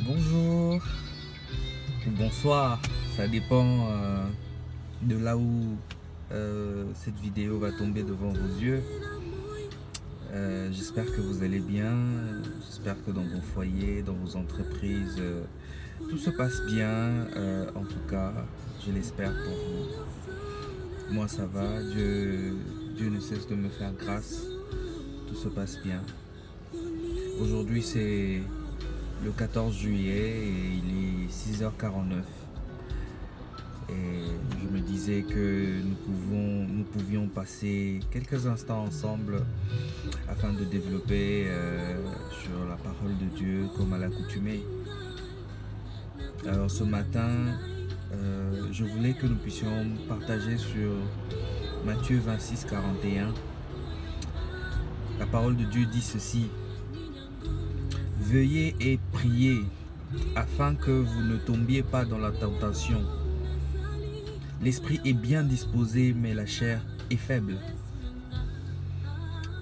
Bonjour ou bonsoir, ça dépend de là où cette vidéo va tomber devant vos yeux. J'espère que vous allez bien, j'espère que dans vos foyers, dans vos entreprises, tout se passe bien. En tout cas, je l'espère pour vous. Moi ça va, Dieu ne cesse de me faire grâce, tout se passe bien. Aujourd'hui c'est le 14 juillet et il est 6h49. Et je me disais que nous pouvions passer quelques instants ensemble afin de développer sur la parole de Dieu comme à l'accoutumée. Alors ce matin, je voulais que nous puissions partager sur Matthieu 26, 41. La parole de Dieu dit ceci: Veuillez et priez afin que vous ne tombiez pas dans la tentation. L'esprit est bien disposé, mais la chair est faible.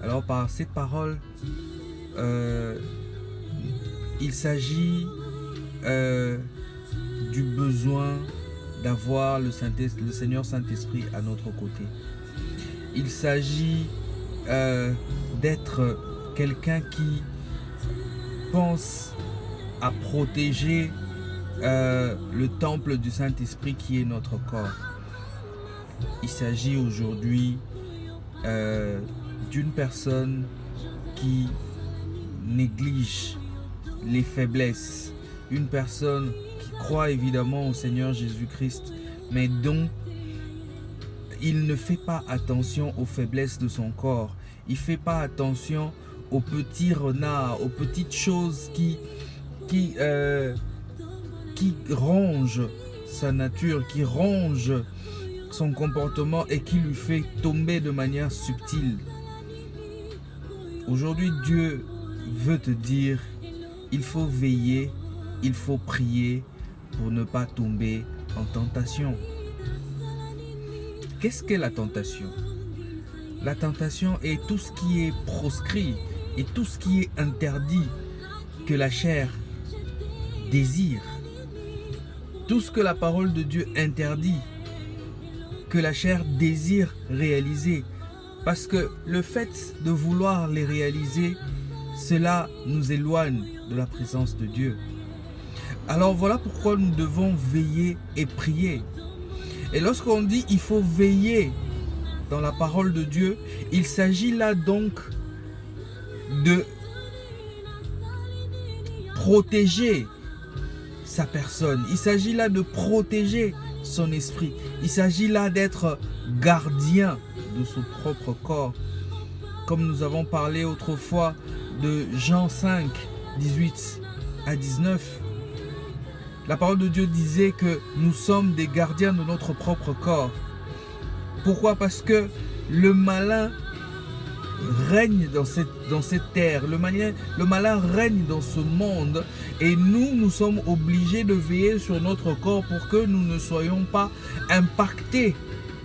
Alors par cette parole, il s'agit du besoin d'avoir le Seigneur Saint-Esprit à notre côté. Il s'agit d'être quelqu'un qui pense à protéger le temple du Saint-Esprit qui est notre corps. Il s'agit aujourd'hui d'une personne qui néglige les faiblesses, une personne qui croit évidemment au Seigneur Jésus-Christ, mais dont il ne fait pas attention aux faiblesses de son corps. Il ne fait pas attention aux petits renards, aux petites choses qui ronge sa nature, qui ronge son comportement et qui lui fait tomber de manière subtile. Aujourd'hui, Dieu veut te dire, il faut veiller, il faut prier pour ne pas tomber en tentation. Qu'est-ce qu'est la tentation? La tentation est tout ce qui est proscrit et tout ce qui est interdit que la chair désire. Tout ce que la parole de Dieu interdit, que la chair désire réaliser. Parce que le fait de vouloir les réaliser, cela nous éloigne de la présence de Dieu. Alors voilà pourquoi nous devons veiller et prier. Et lorsqu'on dit il faut veiller dans la parole de Dieu, il s'agit là donc de protéger sa personne. Il s'agit là de protéger son esprit. Il s'agit là d'être gardien de son propre corps. Comme nous avons parlé autrefois de Jean 5, 18 à 19. La parole de Dieu disait que nous sommes des gardiens de notre propre corps. Pourquoi? Parce que le malin règne dans cette terre. Le malin règne dans ce monde. Et nous sommes obligés de veiller sur notre corps pour que nous ne soyons pas impactés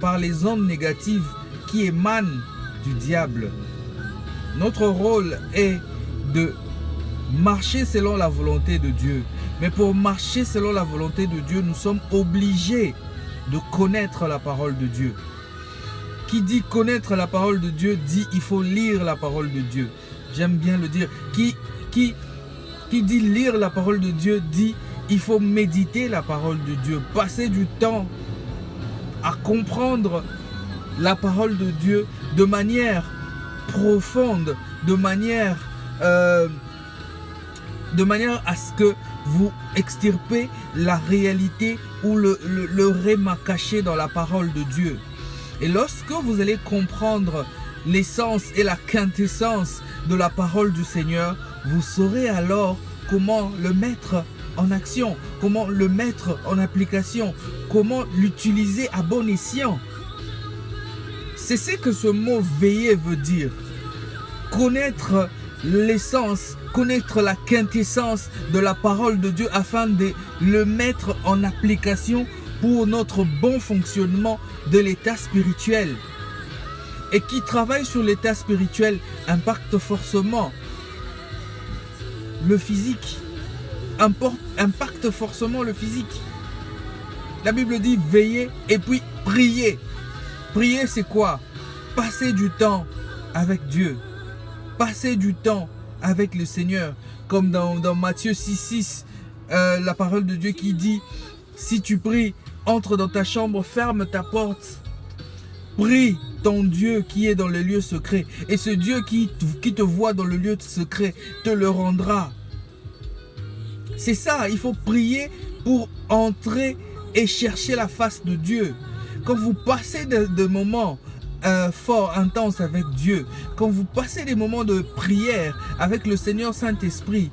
par les ondes négatives qui émanent du diable. Notre rôle est de marcher selon la volonté de Dieu. Mais pour marcher selon la volonté de Dieu, nous sommes obligés de connaître la parole de Dieu. Qui dit connaître la parole de Dieu dit il faut lire la parole de Dieu. J'aime bien le dire. Qui dit lire la parole de Dieu dit il faut méditer la parole de Dieu. Passer du temps à comprendre la parole de Dieu de manière profonde, de manière à ce que vous extirpez la réalité ou le réma caché dans la parole de Dieu. Et lorsque vous allez comprendre l'essence et la quintessence de la parole du Seigneur, vous saurez alors comment le mettre en action, comment le mettre en application, comment l'utiliser à bon escient. C'est ce que ce mot veiller veut dire. Connaître l'essence, connaître la quintessence de la parole de Dieu afin de le mettre en application pour notre bon fonctionnement de l'état spirituel. Et qui travaille sur l'état spirituel impacte forcément le physique. impacte forcément le physique. La Bible dit veiller et puis prier. Prier, c'est quoi? Passer du temps avec Dieu. Passer du temps avec le Seigneur. Comme dans Matthieu 6,6, la parole de Dieu qui dit, si tu pries, entre dans ta chambre, ferme ta porte. Prie ton Dieu qui est dans le lieu secret. Et ce Dieu qui te voit dans le lieu secret te le rendra. C'est ça, il faut prier pour entrer et chercher la face de Dieu. Quand vous passez des moments forts, intenses avec Dieu, quand vous passez des moments de prière avec le Seigneur Saint-Esprit,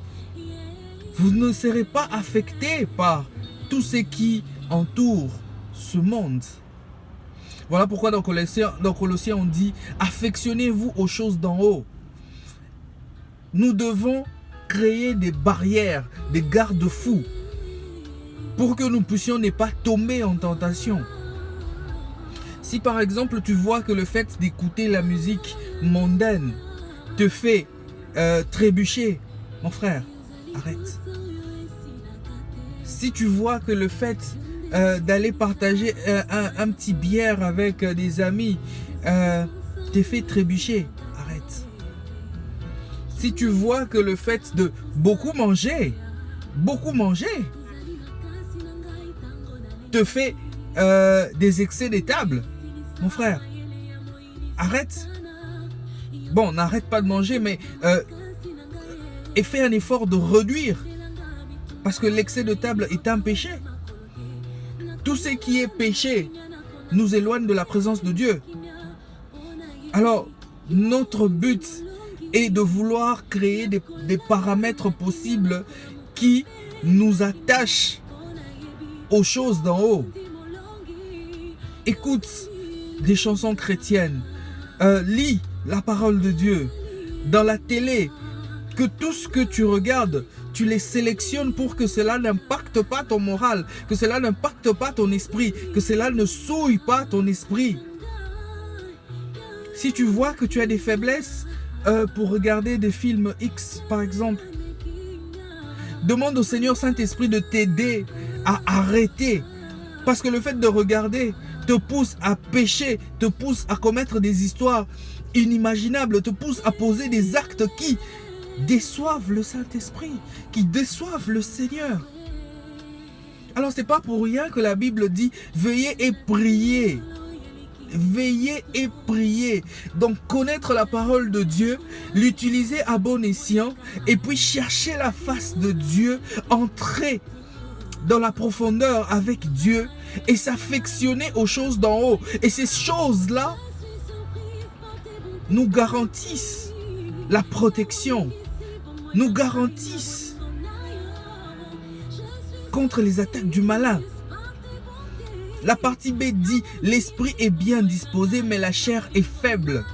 vous ne serez pas affecté par tout ce qui entoure ce monde. Voilà pourquoi dans Colossiens on dit « Affectionnez-vous aux choses d'en haut ». Nous devons créer des barrières, des garde-fous pour que nous puissions ne pas tomber en tentation. Si par exemple tu vois que le fait d'écouter la musique mondaine te fait trébucher, mon frère, arrête. Si tu vois que le fait d'aller partager un petit bière avec des amis te fait trébucher, arrête. Si tu vois que le fait de beaucoup manger te fait des excès des tables, mon frère, arrête. Bon, n'arrête pas de manger, mais et fais un effort de réduire, parce que l'excès de table est un péché. Tout ce qui est péché nous éloigne de la présence de Dieu. Alors, notre but est de vouloir créer des paramètres possibles qui nous attachent aux choses d'en haut. Écoute des chansons chrétiennes, lis la parole de Dieu dans la télé, que tout ce que tu regardes, tu les sélectionnes pour que cela n'impacte pas ton moral, que cela n'impacte pas ton esprit, que cela ne souille pas ton esprit. Si tu vois que tu as des faiblesses pour regarder des films X par exemple, demande au Seigneur Saint-Esprit de t'aider à arrêter. Parce que le fait de regarder te pousse à pécher, te pousse à commettre des histoires inimaginables, te pousse à poser des actes qui déçoivent le Saint-Esprit, qui déçoivent le Seigneur. Alors c'est pas pour rien que la Bible dit veillez et priez. Veillez et priez. Donc connaître la parole de Dieu, l'utiliser à bon escient et puis chercher la face de Dieu, entrer dans la profondeur avec Dieu et s'affectionner aux choses d'en haut. Et ces choses-là nous garantissent la protection, nous garantissent contre les attaques du malin. La partie B dit l'esprit est bien disposé mais la chair est faible.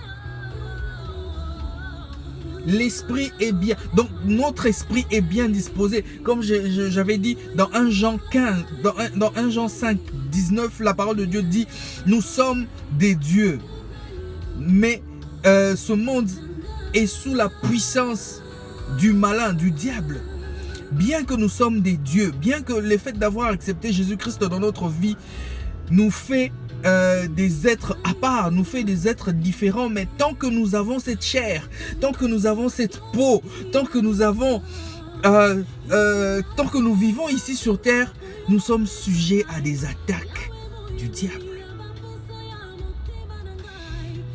L'esprit est bien, donc notre esprit est bien disposé. Comme j'avais dit dans 1 Jean 15, dans 1 Jean 5, 19, la parole de Dieu dit nous sommes des dieux, mais ce monde est sous la puissance du malin, du diable. Bien que nous sommes des dieux, bien que le fait d'avoir accepté Jésus-Christ dans notre vie nous fait des êtres à part, nous fait des êtres différents, mais tant que nous avons cette chair, tant que nous avons cette peau, tant que nous avons tant que nous vivons ici sur terre, nous sommes sujets à des attaques du diable.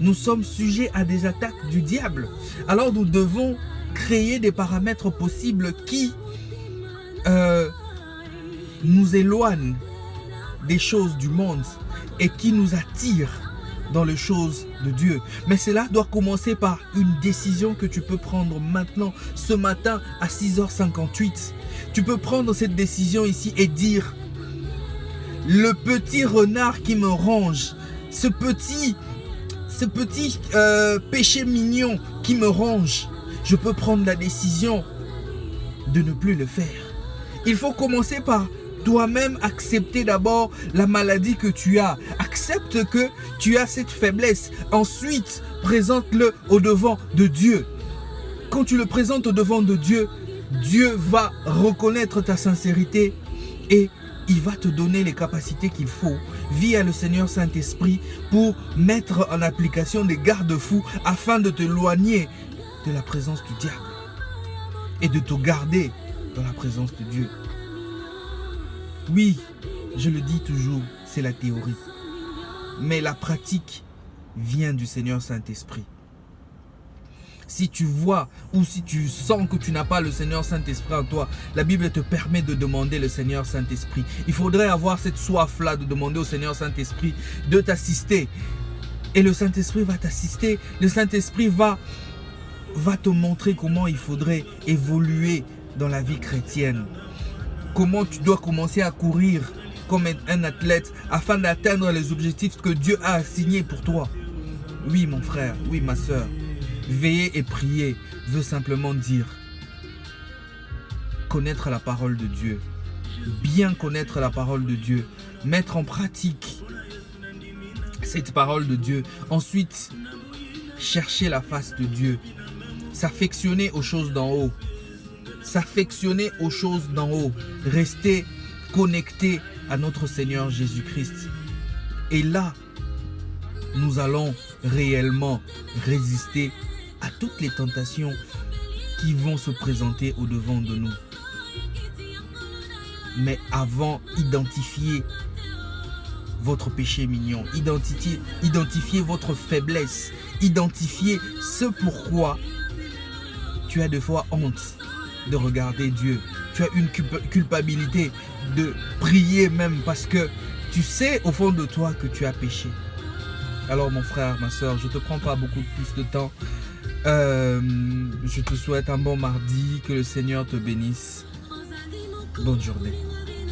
Nous sommes sujets à des attaques du diable. Alors nous devons créer des paramètres possibles qui nous éloignent des choses du monde et qui nous attirent dans les choses de Dieu. Mais cela doit commencer par une décision que tu peux prendre maintenant, ce matin à 6h58. Tu peux prendre cette décision ici et dire: le petit renard qui me ronge, ce petit péché mignon qui me ronge, je peux prendre la décision de ne plus le faire. Il faut commencer par toi-même accepter d'abord la maladie que tu as. Accepte que tu as cette faiblesse. Ensuite, présente-le au devant de Dieu. Quand tu le présentes au devant de Dieu, Dieu va reconnaître ta sincérité et il va te donner les capacités qu'il faut via le Seigneur Saint-Esprit pour mettre en application des garde-fous afin de t'éloigner de la présence du diable et de te garder dans la présence de Dieu. Oui, je le dis toujours, c'est la théorie. Mais la pratique vient du Seigneur Saint-Esprit. Si tu vois ou si tu sens que tu n'as pas le Seigneur Saint-Esprit en toi, la Bible te permet de demander le Seigneur Saint-Esprit. Il faudrait avoir cette soif-là de demander au Seigneur Saint-Esprit de t'assister. Et le Saint-Esprit va t'assister. Le Saint-Esprit va te montrer comment il faudrait évoluer dans la vie chrétienne. Comment tu dois commencer à courir comme un athlète afin d'atteindre les objectifs que Dieu a assignés pour toi. Oui, mon frère, oui, ma soeur. Veiller et prier veut simplement dire connaître la parole de Dieu, bien connaître la parole de Dieu, mettre en pratique cette parole de Dieu, ensuite chercher la face de Dieu, s'affectionner aux choses d'en haut, rester connecté à notre Seigneur Jésus-Christ. Et là, nous allons réellement résister à toutes les tentations qui vont se présenter au-devant de nous. Mais avant, identifiez votre péché mignon, identifiez votre faiblesse, identifiez ce pourquoi tu as des fois honte de regarder Dieu. Tu as une culpabilité de prier même parce que tu sais au fond de toi que tu as péché. Alors mon frère, ma soeur, je ne te prends pas beaucoup plus de temps. Je te souhaite un bon mardi, que le Seigneur te bénisse. Bonne journée.